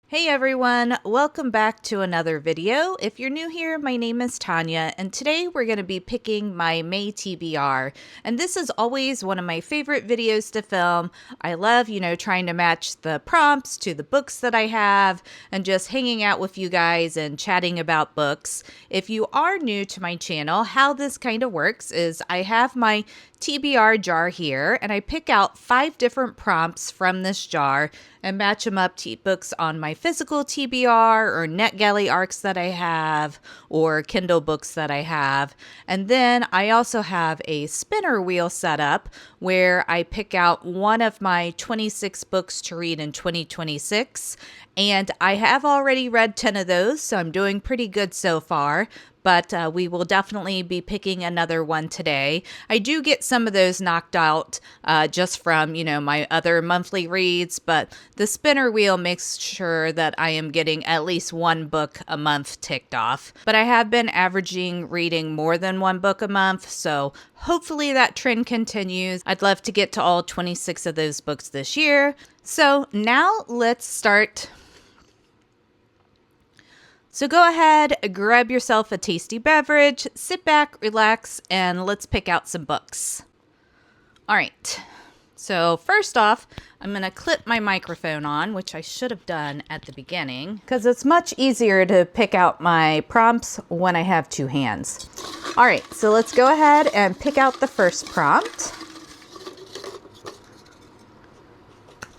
Hey everyone, welcome back to another video. If you're new here, my name is Tonya, and today we're going to be picking my May TBR. And this is always one of my favorite videos to film. I love, trying to match the prompts to the books that I have and just hanging out with you guys and chatting about books. If you are new to my channel, how this kind of works is I have my TBR jar here, and I pick out 5 different prompts from this jar and match them up to books on my physical TBR or NetGalley ARCs that I have or Kindle books that I have. And then I also have a spinner wheel set up where I pick out one of my 26 books to read in 2026. And I have already read 10 of those, so I'm doing pretty good so far. But we will definitely be picking another one today. I do get some of those knocked out just from, my other monthly reads, but the spinner wheel makes sure that I am getting at least one book a month ticked off. But I have been averaging reading more than one book a month, so hopefully that trend continues. I'd love to get to all 26 of those books this year. So now let's start. So go ahead, grab yourself a tasty beverage, sit back, relax, and let's pick out some books. All right, so first off, I'm going to clip my microphone on, which I should have done at the beginning, because it's much easier to pick out my prompts when I have two hands. All right, so let's go ahead and pick out the first prompt.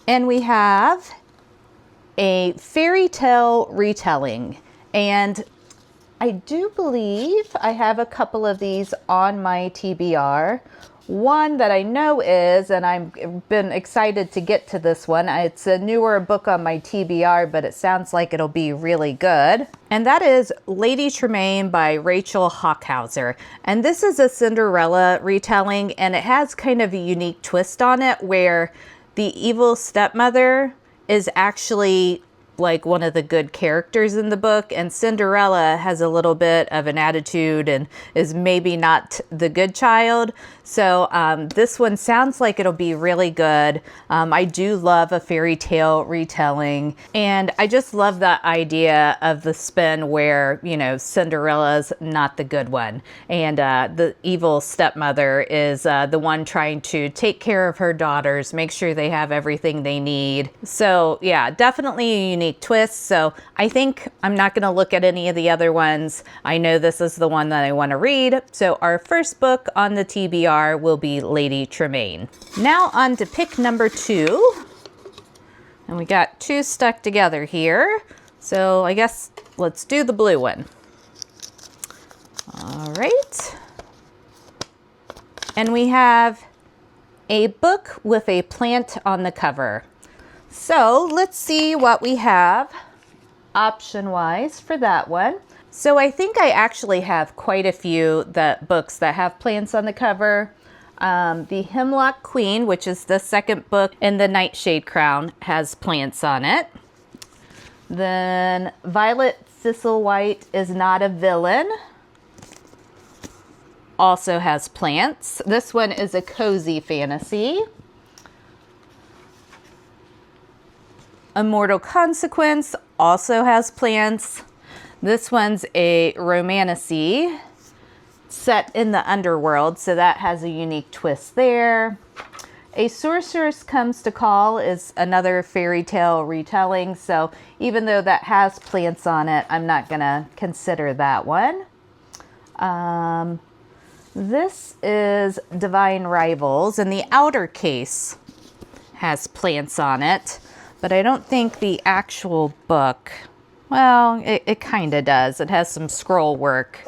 And we have a fairy tale retelling. And I do believe I have a couple of these on my TBR. One that I know is, and I've been excited to get to this one. It's a newer book on my TBR, but it sounds like it'll be really good. And that is Lady Tremaine by Rachel Hockhauser. And this is a Cinderella retelling, and it has kind of a unique twist on it where the evil stepmother is actually like one of the good characters in the book, and Cinderella has a little bit of an attitude and is maybe not the good child. So this one sounds like it'll be really good. I do love a fairy tale retelling, and I just love that idea of the spin where, Cinderella's not the good one, and the evil stepmother is the one trying to take care of her daughters, make sure they have everything they need. So yeah, definitely a unique twist. So I think I'm not going to look at any of the other ones. I know this is the one that I want to read. So our first book on the TBR will be Lady Tremaine. Now on to pick number 2. And we got 2 stuck together here. So I guess let's do the blue one. All right. And we have a book with a plant on the cover. So let's see what we have option-wise for that one. So I think I actually have quite a few books that have plants on the cover. The Hemlock Queen, which is the second book in the Nightshade Crown, has plants on it. Then Violet Thistlewhite is Not a Villain, also has plants. This one is a cozy fantasy. Immortal Consequence also has plants. This one's a romantasy set in the underworld, so that has a unique twist there. A Sorceress Comes to Call is another fairy tale retelling, so even though that has plants on it, I'm not going to consider that one. This is Divine Rivals, and the outer case has plants on it. But I don't think the actual book, well, it kind of does. It has some scroll work.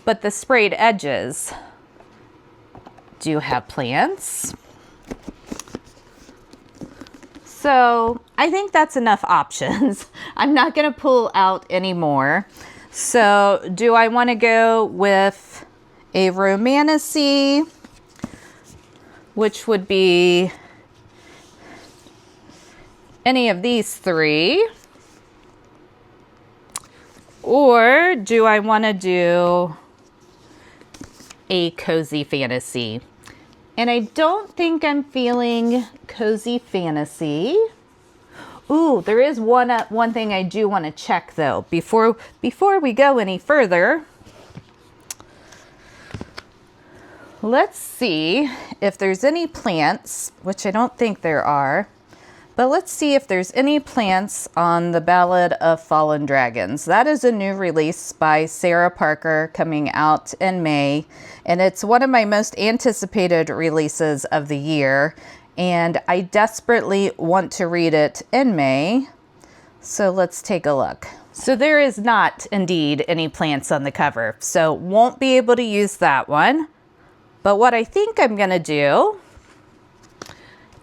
But the sprayed edges do have plants. So I think that's enough options. I'm not going to pull out any more. So do I want to go with a romantasy, which would be any of these 3? Or do I want to do a cozy fantasy? And I don't think I'm feeling cozy fantasy. Ooh, there is one thing I do want to check though before we go any further. Let's see if there's any plants, which I don't think there are, but let's see if there's any plants on the Ballad of Fallen Dragons. That is a new release by Sarah Parker coming out in May, and it's one of my most anticipated releases of the year, and I desperately want to read it in May. So let's take a look. So there is not indeed any plants on the cover, so won't be able to use that one. But what I think I'm going to do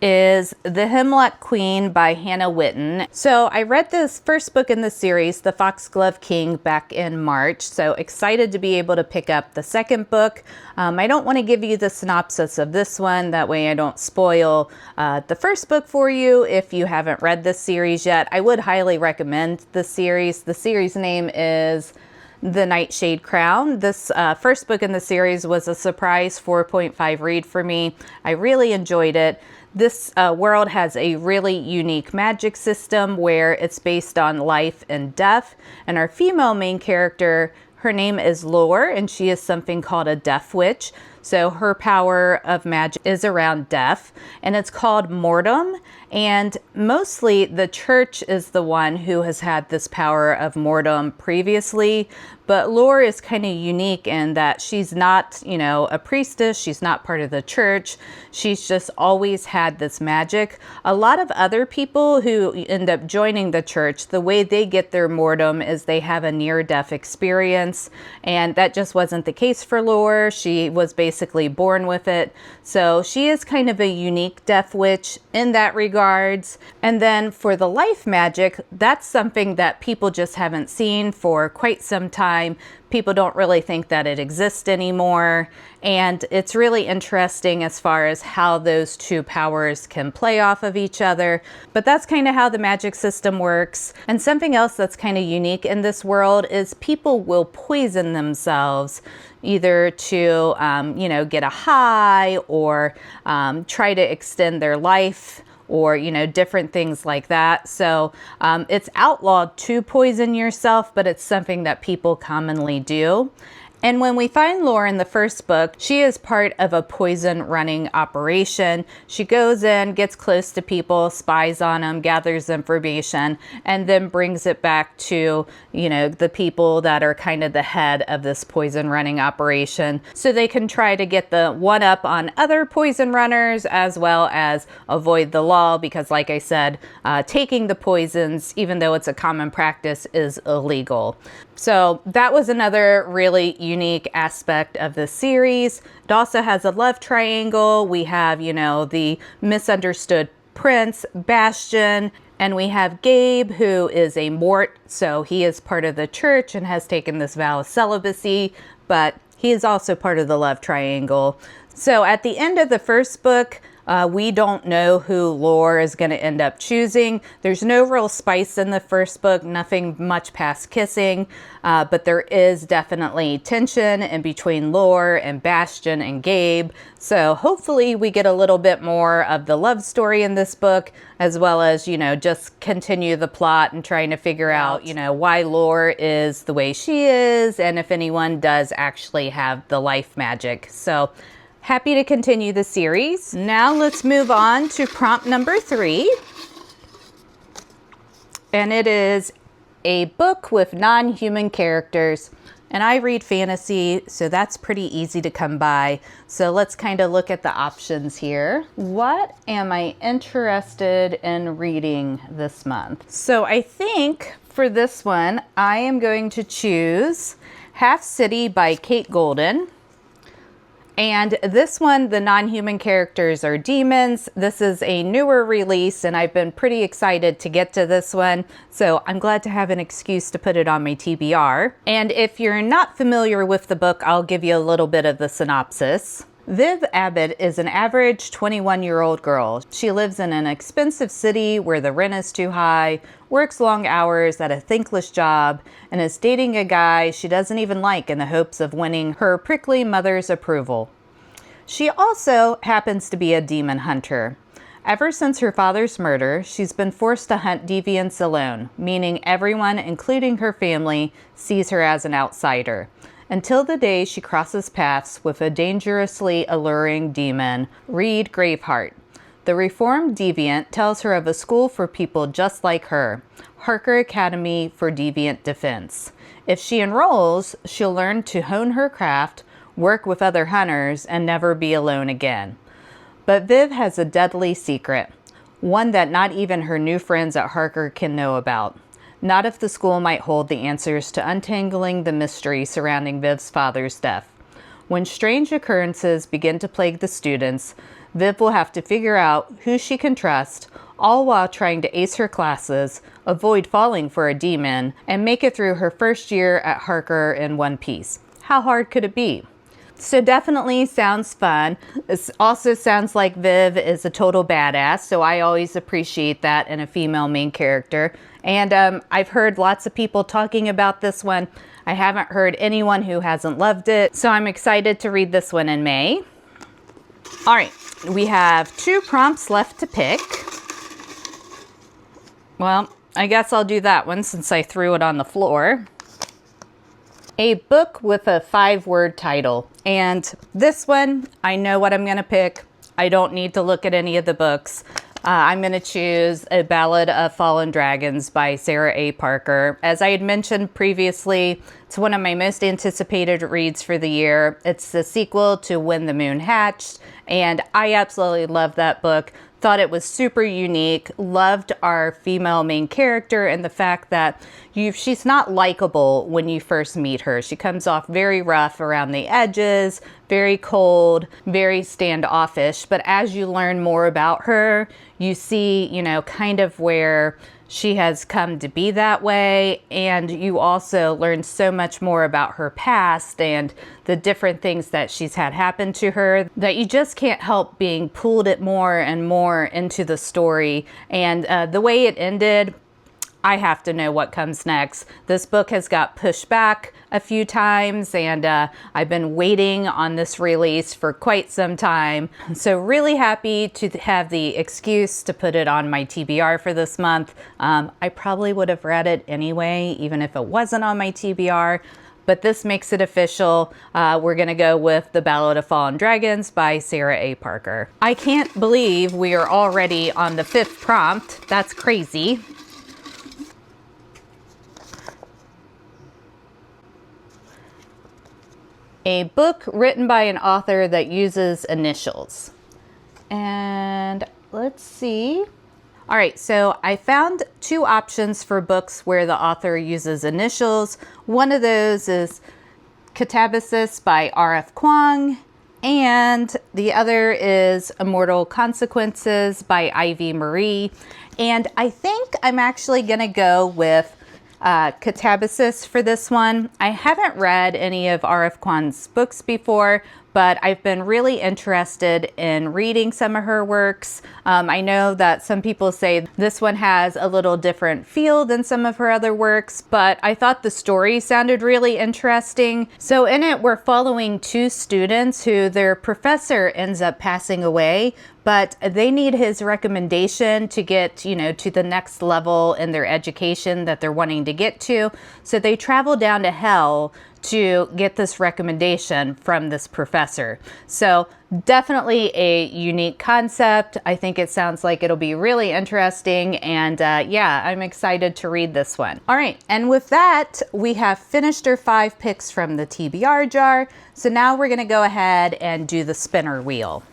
is The Hemlock Queen by Hannah Witten. So I read this first book in the series, The Foxglove King, back in March. So excited to be able to pick up the second book. I don't want to give you the synopsis of this one. That way I don't spoil the first book for you if you haven't read this series yet. I would highly recommend the series. The series name is The Nightshade Crown. This first book in the series was a surprise 4.5 read for me. I really enjoyed it. This world has a really unique magic system where it's based on life and death. And our female main character, her name is Lore, and she is something called a death witch. So her power of magic is around death, and it's called mortem. And mostly the church is the one who has had this power of mortem previously. But Lore is kind of unique in that she's not, a priestess. She's not part of the church. She's just always had this magic. A lot of other people who end up joining the church, the way they get their mortem is they have a near-death experience. And that just wasn't the case for Lore. She was basically born with it. So she is kind of a unique death witch in that regards. And then for the life magic, that's something that people just haven't seen for quite some time. People don't really think that it exists anymore. And it's really interesting as far as how those two powers can play off of each other. But that's kind of how the magic system works. And something else that's kind of unique in this world is people will poison themselves either to, get a high or try to extend their life, or, different things like that. So it's outlawed to poison yourself, but it's something that people commonly do. And when we find Lore in the first book, she is part of a poison running operation. She goes in, gets close to people, spies on them, gathers information, and then brings it back to, the people that are kind of the head of this poison running operation. So they can try to get the one up on other poison runners as well as avoid the law because, like I said, taking the poisons, even though it's a common practice, is illegal. So that was another really unique aspect of the series. It also has a love triangle. We have, the misunderstood prince, Bastion, and we have Gabe, who is a Mort. So he is part of the church and has taken this vow of celibacy, but he is also part of the love triangle. So at the end of the first book, we don't know who Lore is going to end up choosing. There's no real spice in the first book, nothing much past kissing, but there is definitely tension in between Lore and Bastion and Gabe. So hopefully we get a little bit more of the love story in this book, as well as, just continue the plot and trying to figure out, why Lore is the way she is, and if anyone does actually have the life magic. So happy to continue the series. Now let's move on to prompt number 3. And it is a book with non-human characters. And I read fantasy, so that's pretty easy to come by. So let's kind of look at the options here. What am I interested in reading this month? So I think for this one, I am going to choose Half City by Kate Golden. And this one, the non-human characters are demons. This is a newer release, and I've been pretty excited to get to this one. So I'm glad to have an excuse to put it on my TBR. And if you're not familiar with the book, I'll give you a little bit of the synopsis. Viv Abbott is an average 21-year-old girl. She lives in an expensive city where the rent is too high, works long hours at a thankless job, and is dating a guy she doesn't even like in the hopes of winning her prickly mother's approval. She also happens to be a demon hunter. Ever since her father's murder, she's been forced to hunt deviants alone, meaning everyone, including her family, sees her as an outsider. Until the day she crosses paths with a dangerously alluring demon, read Graveheart. The reformed deviant tells her of a school for people just like her, Harker Academy for Deviant Defense. If she enrolls, she'll learn to hone her craft, work with other hunters, and never be alone again. But Viv has a deadly secret, one that not even her new friends at Harker can know about. Not if the school might hold the answers to untangling the mystery surrounding Viv's father's death. When strange occurrences begin to plague the students, Viv will have to figure out who she can trust, all while trying to ace her classes, avoid falling for a demon, and make it through her first year at Harker in one piece. How hard could it be? So definitely sounds fun. This also sounds like Viv is a total badass, so I always appreciate that in a female main character. And I've heard lots of people talking about this one. I haven't heard anyone who hasn't loved it, so I'm excited to read this one in May. All right, we have 2 prompts left to pick. Well, I guess I'll do that one since I threw it on the floor. A book with a 5-word title. And this one, I know what I'm going to pick. I don't need to look at any of the books. I'm going to choose A Ballad of Fallen Dragons by Sarah A. Parker. As I had mentioned previously, it's one of my most anticipated reads for the year. It's the sequel to When the Moon Hatched, and I absolutely love that book. Thought it was super unique, loved our female main character and the fact that she's not likable when you first meet her. She comes off very rough around the edges, very cold, very standoffish. But as you learn more about her, you see, kind of where she has come to be that way. And you also learn so much more about her past and the different things that she's had happen to her that you just can't help being pulled it more and more into the story. And the way it ended, I have to know what comes next. This book has got pushed back a few times, and I've been waiting on this release for quite some time. So really happy to have the excuse to put it on my TBR for this month. I probably would have read it anyway, even if it wasn't on my TBR. But this makes it official. We're going to go with The Ballad of Fallen Dragons by Sarah A. Parker. I can't believe we are already on the 5th prompt. That's crazy. A book written by an author that uses initials. And let's see. All right, so I found 2 options for books where the author uses initials. One of those is Catabasis by R.F. Kuang, and the other is Immortal Consequences by Ivy Marie. And I think I'm actually going to go with Catabasis for this one. I haven't read any of R.F. Kuang's books before, but I've been really interested in reading some of her works. I know that some people say this one has a little different feel than some of her other works, but I thought the story sounded really interesting. So in it, we're following 2 students who their professor ends up passing away, but they need his recommendation to get, to the next level in their education that they're wanting to get to. So they travel down to hell to get this recommendation from this professor. So definitely a unique concept. I think it sounds like it'll be really interesting. And yeah, I'm excited to read this one. All right. And with that, we have finished our 5 picks from the TBR jar. So now we're going to go ahead and do the spinner wheel.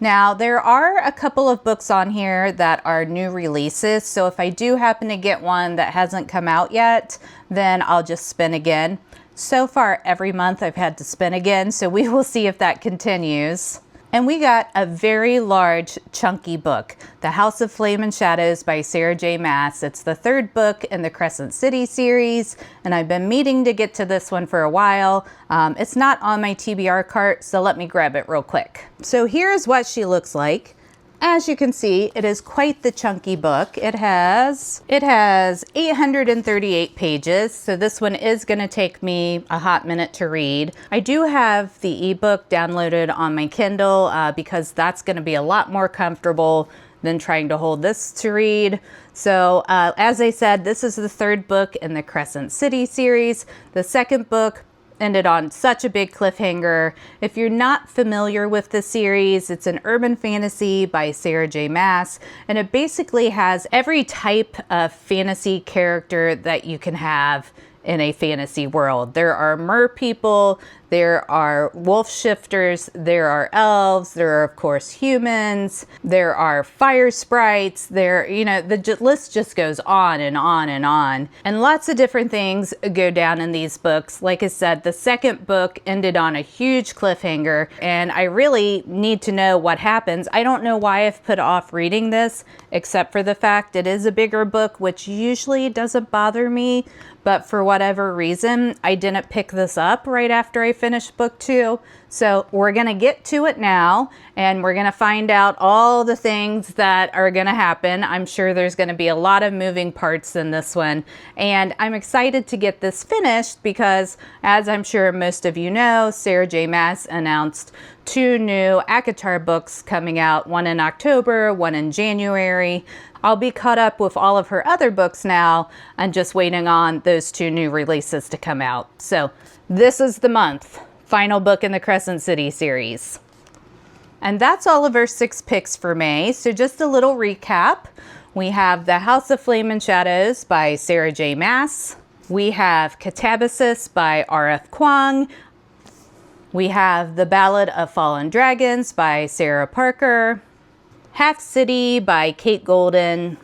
Now, there are a couple of books on here that are new releases. So if I do happen to get one that hasn't come out yet, then I'll just spin again. So far, every month I've had to spin again, so we will see if that continues. And we got a very large, chunky book, The House of Flame and Shadows by Sarah J. Maas. It's the 3rd book in the Crescent City series, and I've been meaning to get to this one for a while. It's not on my TBR cart, so let me grab it real quick. So here's what she looks like. As you can see, it is quite the chunky book. It has 838 pages, so this one is going to take me a hot minute to read. I do have the ebook downloaded on my Kindle because that's going to be a lot more comfortable than trying to hold this to read. So as I said, this is the third book in the Crescent City series. The second book ended on such a big cliffhanger. If you're not familiar with the series, it's an urban fantasy by Sarah J. Maas, and it basically has every type of fantasy character that you can have in a fantasy world. There are mer people, there are wolf shifters, there are elves, there are of course humans, there are fire sprites, the list just goes on and on and on. And lots of different things go down in these books. Like I said, the second book ended on a huge cliffhanger, and I really need to know what happens. I don't know why I've put off reading this, except for the fact it is a bigger book, which usually doesn't bother me. But for whatever reason, I didn't pick this up right after I finished book 2. So we're going to get to it now, and we're going to find out all the things that are going to happen. I'm sure there's going to be a lot of moving parts in this one, and I'm excited to get this finished because, as I'm sure most of you know, Sarah J. Maas announced 2 new ACOTAR books coming out, one in October, one in January. I'll be caught up with all of her other books now and just waiting on those 2 new releases to come out. So this is the month. Final book in the Crescent City series. And that's all of our 6 picks for May. So just a little recap. We have The House of Flame and Shadows by Sarah J. Maas. We have Catabasis by R.F. Kuang. We have The Ballad of Fallen Dragons by Sarah Parker. Half City by Kate Golden,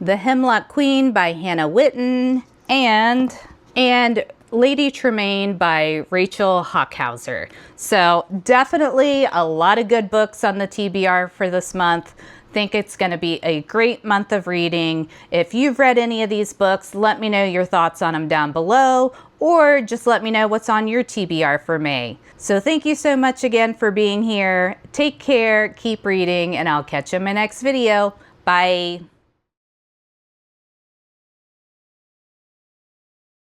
The Hemlock Queen by Hannah Witten, and Lady Tremaine by Rachel Hockhauser. So definitely a lot of good books on the TBR for this month. Think it's going to be a great month of reading. If you've read any of these books, let me know your thoughts on them down below, or just let me know what's on your TBR for May. So thank you so much again for being here. Take care, keep reading, and I'll catch you in my next video. Bye.